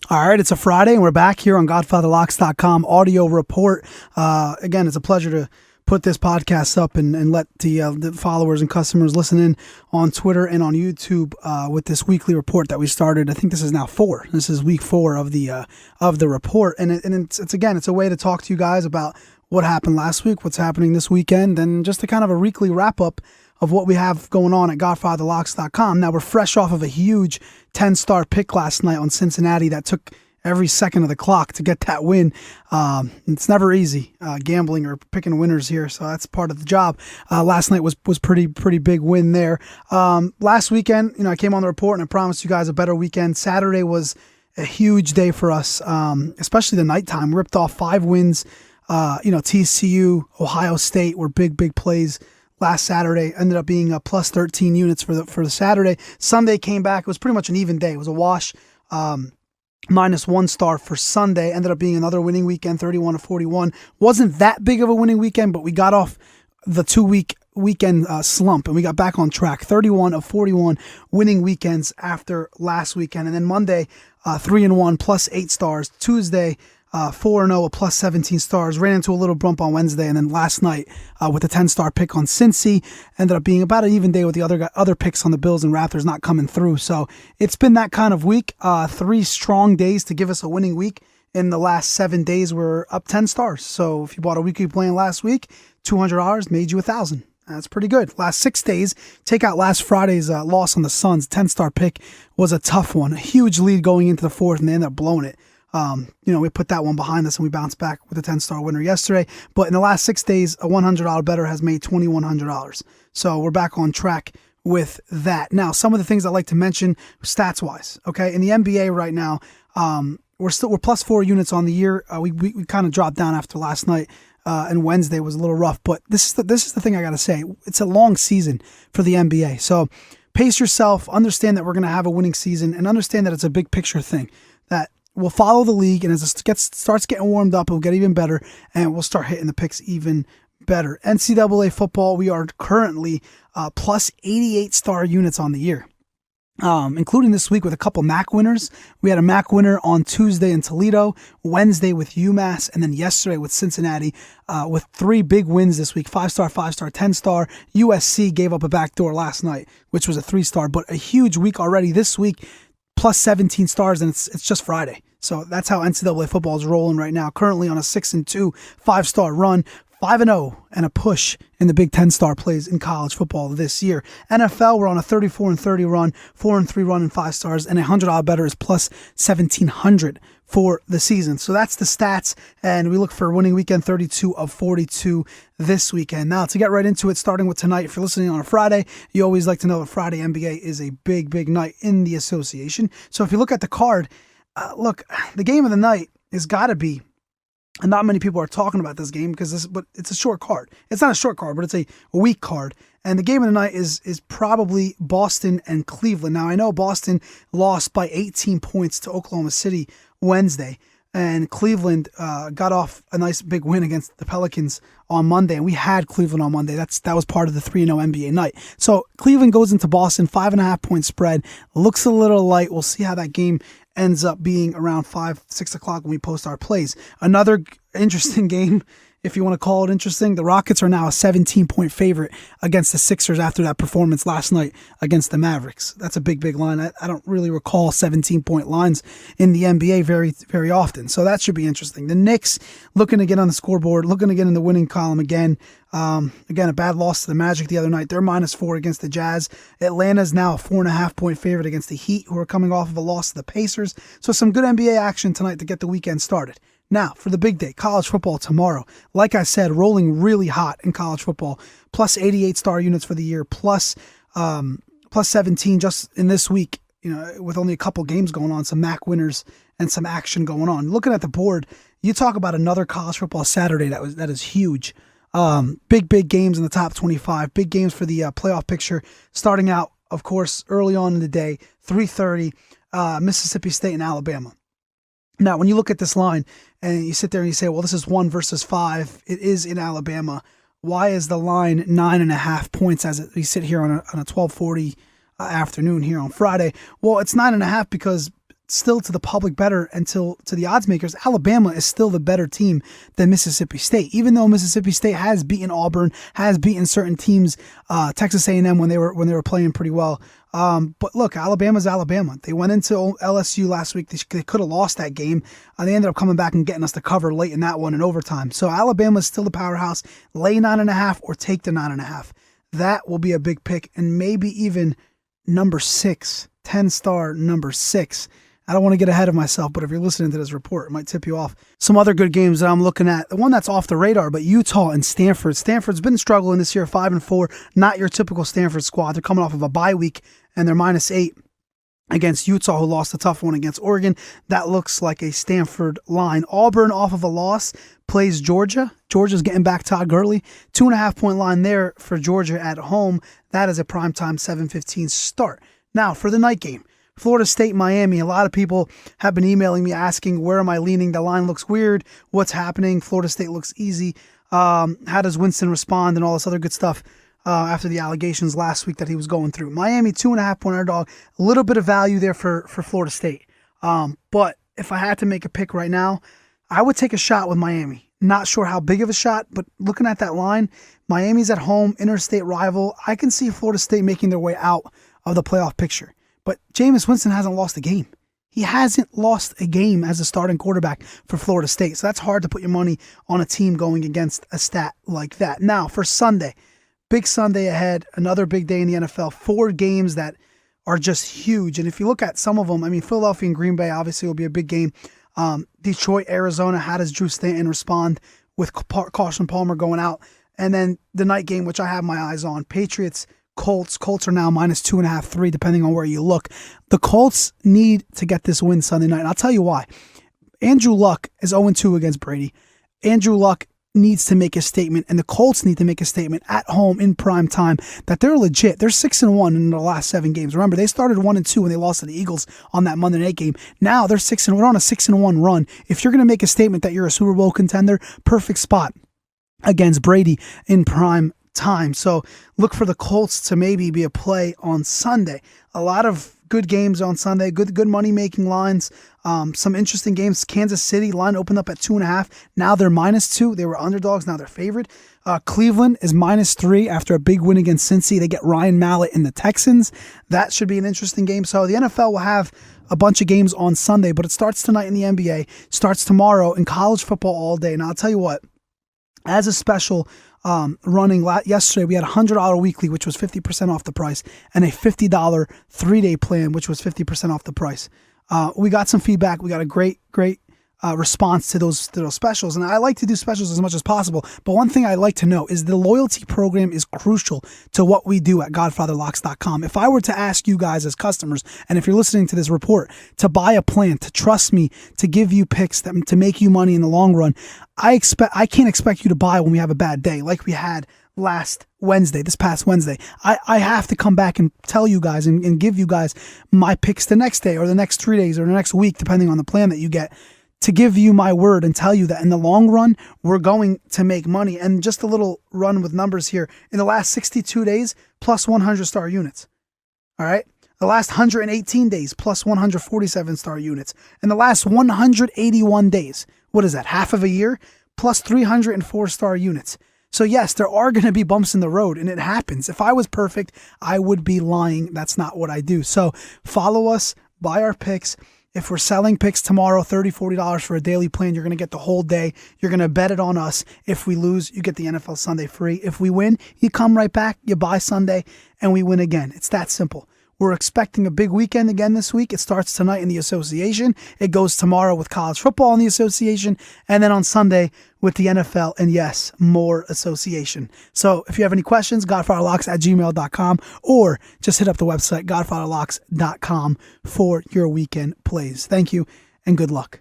All right, it's a Friday, and we're back here on GodfatherLocks.com audio report. Again, it's a pleasure to put this podcast up and let the followers and customers listen in on Twitter and on YouTube with this weekly report that we started. I think this is now 4. This is week 4 of the report, and it's a way to talk to you guys about what happened last week, what's happening this weekend, and just a kind of a weekly wrap up of what we have going on at GodfatherLocks.com. Now, we're fresh off of a huge 10-star pick last night on Cincinnati that took every second of the clock to get that win. It's never easy gambling or picking winners here, so that's part of the job. Last night was pretty big win there. Last weekend, I came on the report and I promised you guys a better weekend. Saturday was a huge day for us, especially the nighttime. We ripped off 5 wins. TCU, Ohio State were big plays. Last Saturday ended up being a plus 13 units for the Saturday. Sunday came back. It was pretty much an even day. It was a wash. Minus 1 star for Sunday. Ended up being another winning weekend, 31-41. Wasn't that big of a winning weekend, but we got off the 2-week weekend slump and we got back on track. 31 of 41 winning weekends after last weekend. And then Monday, 3-1 plus 8 stars. Tuesday, 4-0, a plus 17 stars. Ran into a little bump on Wednesday, and then last night with a 10-star pick on Cincy, ended up being about an even day with the other picks on the Bills and Raptors not coming through. So it's been that kind of week. 3 strong days to give us a winning week. In the last 7 days, we're up 10 stars. So if you bought a weekly plan last week, $200 made you $1,000. That's pretty good. Last 6 days, take out last Friday's loss on the Suns. 10-star pick was a tough one. A huge lead going into the fourth, and they ended up blowing it. We put that one behind us and we bounced back with a 10-star winner yesterday. But in the last 6 days, a $100 bettor has made $2,100. So we're back on track with that. Now, some of the things I like to mention stats-wise, okay? In the NBA right now, we're plus 4 units on the year. We kind of dropped down after last night, and Wednesday was a little rough. But this is the thing I got to say. It's a long season for the NBA. So pace yourself, understand that we're going to have a winning season, and understand that it's a big picture thing, that we'll follow the league, and as it starts getting warmed up, it'll get even better, and we'll start hitting the picks even better. NCAA football, we are currently plus 88 star units on the year, including this week with a couple MAC winners. We had a MAC winner on Tuesday in Toledo, Wednesday with UMass, and then yesterday with Cincinnati, with 3 big wins this week, 5-star, 5-star, 10-star. USC gave up a backdoor last night, which was a 3-star, but a huge week already this week. Plus 17 stars, and it's just Friday. So that's how NCAA football is rolling right now. Currently on a 6-2, 5-star run, 5-0, and a push in the Big 10-star plays in college football this year. NFL, we're on a 34-30 run, 4-3 run, and 5 stars, and a $100 bettor is plus 1,700 for the season. So that's the stats, and we look for winning weekend 32 of 42 this weekend. Now, to get right into it, starting with tonight, if you're listening on a Friday, you always like to know that Friday NBA is a big night in the association. So if you look at the card, the game of the night has got to be, and not many people are talking about this game but it's a short card. It's not a short card, but it's a weak card. And the game of the night is probably Boston and Cleveland. Now, I know Boston lost by 18 points to Oklahoma City Wednesday, and Cleveland got off a nice big win against the Pelicans on Monday, and we had Cleveland on Monday. That was part of the 3-0 NBA night. So Cleveland goes into Boston, 5.5-point spread. Looks a little light. We'll see how that game ends up being around 5-6 o'clock when we post our plays. Another interesting game, if you want to call it interesting, the Rockets are now a 17-point favorite against the Sixers after that performance last night against the Mavericks. That's a big line. I don't really recall 17-point lines in the NBA very often, so that should be interesting. The Knicks looking to get on the scoreboard, looking to get in the winning column again. Again, a bad loss to the Magic the other night. They're -4 against the Jazz. Atlanta's now a 4.5-point favorite against the Heat, who are coming off of a loss to the Pacers. So some good NBA action tonight to get the weekend started. Now, for the big day, college football tomorrow. Like I said, rolling really hot in college football. Plus 88 star units for the year, plus 17 just in this week, with only a couple games going on, some MAC winners and some action going on. Looking at the board, you talk about another college football Saturday that is huge. Big games in the top 25, big games for the playoff picture. Starting out, of course, early on in the day, 3:30, Mississippi State and Alabama. Now, when you look at this line and you sit there and you say, well, this is 1 versus 5, it is in Alabama. Why is the line 9.5 points as we sit here on a 12:40 afternoon here on Friday? Well, it's 9.5 because still to the public better until to the odds makers, Alabama is still the better team than Mississippi State. Even though Mississippi State has beaten Auburn, has beaten certain teams, Texas A&M when they were playing pretty well. But look, Alabama's Alabama. They went into LSU last week. They could have lost that game. They ended up coming back and getting us the cover late in that one in overtime. So Alabama's still the powerhouse. Lay 9.5 or take the 9.5. That will be a big pick, and maybe even number 6, 10-star number 6. I don't want to get ahead of myself, but if you're listening to this report, it might tip you off. Some other good games that I'm looking at. The one that's off the radar, but Utah and Stanford. Stanford's been struggling this year, 5-4. Not your typical Stanford squad. They're coming off of a bye week, and they're -8 against Utah, who lost a tough one against Oregon. That looks like a Stanford line. Auburn off of a loss plays Georgia. Georgia's getting back Todd Gurley. 2.5-point line there for Georgia at home. That is a primetime 7:15 start. Now, for the night game, Florida State, Miami. A lot of people have been emailing me asking, where am I leaning? The line looks weird. What's happening? Florida State looks easy. How does Winston respond and all this other good stuff after the allegations last week that he was going through? Miami, 2.5-point underdog. A little bit of value there for Florida State. But if I had to make a pick right now, I would take a shot with Miami. Not sure how big of a shot, but looking at that line, Miami's at home, interstate rival. I can see Florida State making their way out of the playoff picture. But Jameis Winston hasn't lost a game. He hasn't lost a game as a starting quarterback for Florida State. So that's hard to put your money on a team going against a stat like that. Now, for Sunday, big Sunday ahead, another big day in the NFL. 4 games that are just huge. And if you look at some of them, I mean, Philadelphia and Green Bay obviously will be a big game. Detroit, Arizona, how does Drew Stanton respond with Carson Palmer going out? And then the night game, which I have my eyes on, Patriots, Colts. Colts are now -2.5, 3, depending on where you look. The Colts need to get this win Sunday night. And I'll tell you why. Andrew Luck is 0-2 against Brady. Andrew Luck needs to make a statement, and the Colts need to make a statement at home in prime time that they're legit. They're 6-1 in the last 7 games. Remember, they started 1-2 when they lost to the Eagles on that Monday night game. Now they're 6-1. We're on a 6-1 run. If you're going to make a statement that you're a Super Bowl contender, perfect spot against Brady in prime time. So look for the Colts to maybe be a play on Sunday. A lot of good games on Sunday, good money-making lines. Some interesting games. Kansas City line opened up at 2.5. Now they're -2. They were underdogs. Now they're favored. Cleveland is -3 after a big win against Cincy. They get Ryan Mallett and the Texans. That should be an interesting game. So the NFL will have a bunch of games on Sunday, but it starts tonight in the NBA, starts tomorrow in college football all day. Now I'll tell you what, as a special running yesterday, we had a $100 weekly, which was 50% off the price, and a $50 3-day plan, which was 50% off the price. We got some feedback. We got a great response to those specials, and I like to do specials as much as possible. But one thing I like to know is the loyalty program is crucial to what we do at GodfatherLocks.com. If I were to ask you guys as customers, and if you're listening to this report, to buy a plan, to trust me, to give you picks to make you money in the long run, I can't expect you to buy when we have a bad day like we had this past Wednesday. I have to come back and tell you guys and give you guys my picks the next day or the next 3 days or the next week, depending on the plan that you get, to give you my word and tell you that in the long run, we're going to make money. And just a little run with numbers here. In the last 62 days, plus 100 star units. All right. The last 118 days, plus 147 star units. In the last 181 days, what is that? Half of a year, plus 304 star units. So yes, there are going to be bumps in the road, and it happens. If I was perfect, I would be lying. That's not what I do. So follow us, buy our picks. If we're selling picks tomorrow, $30, $40 for a daily plan, you're going to get the whole day. You're going to bet it on us. If we lose, you get the NFL Sunday free. If we win, you come right back, you buy Sunday, and we win again. It's that simple. We're expecting a big weekend again this week. It starts tonight in the association. It goes tomorrow with college football in the association. And then on Sunday with the NFL. And yes, more association. So if you have any questions, godfatherlocks@gmail.com, or just hit up the website, godfatherlocks.com, for your weekend plays. Thank you and good luck.